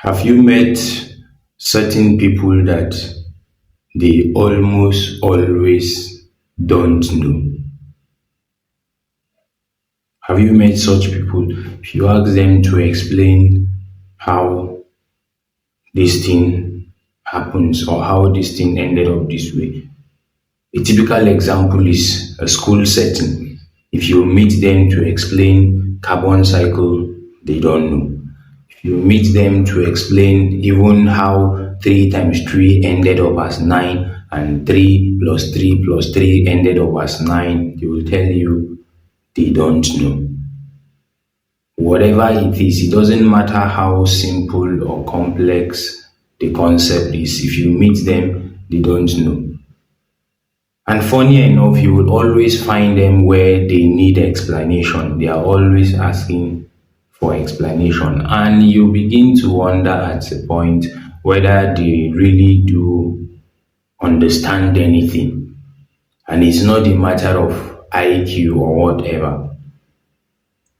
Have you met certain people that they almost always don't know? Have you met such people? If you ask them to explain how this thing happens or how this thing ended up this way, a typical example is a school setting. If you meet them to explain carbon cycle, they don't know. If you meet them to explain even how 3 times 3 ended up as 9 and 3 plus 3 plus 3 ended up as 9, they will tell you they don't know. Whatever it is, it doesn't matter how simple or complex the concept is. If you meet them, they don't know. And funny enough, you will always find them where they need explanation. They are always asking for explanation. And you begin to wonder at a point whether they really do understand anything. And it's not a matter of IQ or whatever.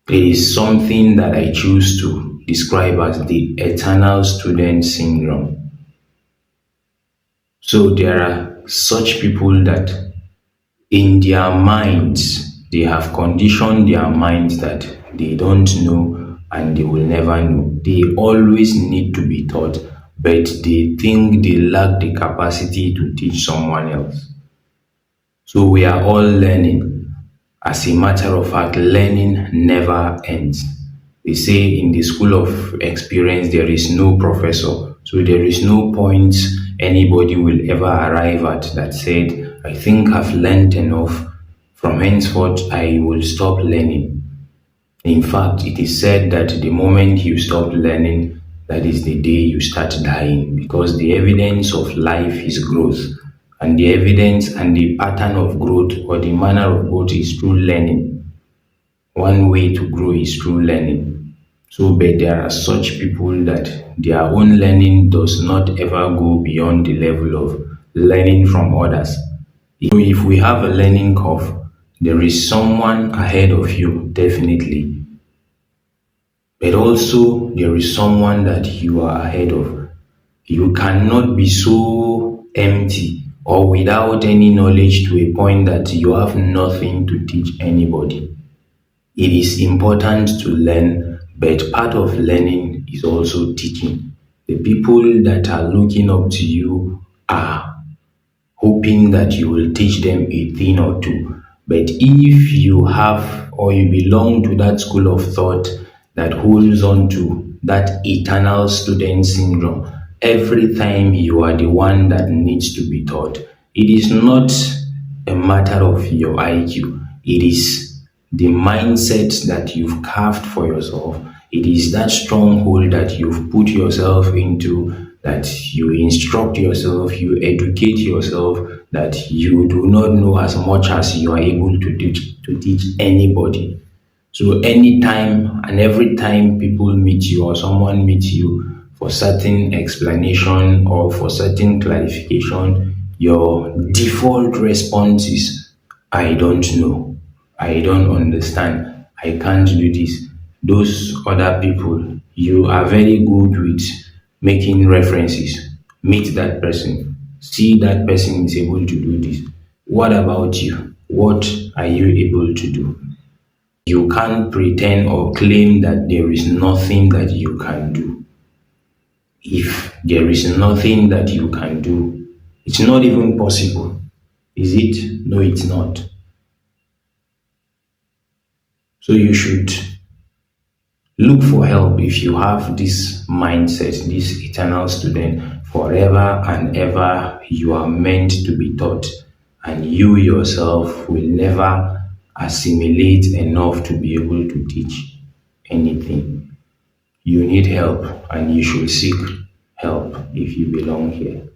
It is something that I choose to describe as the eternal student syndrome. So there are such people that in their minds, they have conditioned their minds that they don't know and they will never know. They always need to be taught, but they think they lack the capacity to teach someone else. So we are all learning. As a matter of fact, learning never ends. They say in the school of experience, there is no professor. So there is no point anybody will ever arrive at that said, I think I've learned enough. From henceforth, I will stop learning. In fact, it is said that the moment you stop learning, that is the day you start dying, because the evidence of life is growth. And the evidence and the pattern of growth or the manner of growth is through learning. One way to grow is through learning. So, but there are such people that their own learning does not ever go beyond the level of learning from others. So if we have a learning curve, there is someone ahead of you, definitely. But also, there is someone that you are ahead of. You cannot be so empty or without any knowledge to a point that you have nothing to teach anybody. It is important to learn, but part of learning is also teaching. The people that are looking up to you are hoping that you will teach them a thing or two. But if you have or you belong to that school of thought that holds on to that eternal student syndrome, every time you are the one that needs to be taught. It is not a matter of your IQ. It is the mindset that you've carved for yourself. It is that stronghold that you've put yourself into, that you instruct yourself, you educate yourself, that you do not know as much as you are able to teach anybody. So anytime and every time people meet you or someone meets you, for certain explanation or for certain clarification, your default response is, I don't know, I don't understand, I can't do this. Those other people, you are very good with making references. Meet that person, see that person is able to do this. What about you? What are you able to do? You can't pretend or claim that there is nothing that you can do. If there is nothing that you can do, it's not even possible. Is it? No, it's not. So you should look for help if you have this mindset, this eternal student. Forever and ever, you are meant to be taught, and you yourself will never assimilate enough to be able to teach anything. You need help, and you should seek help if you belong here.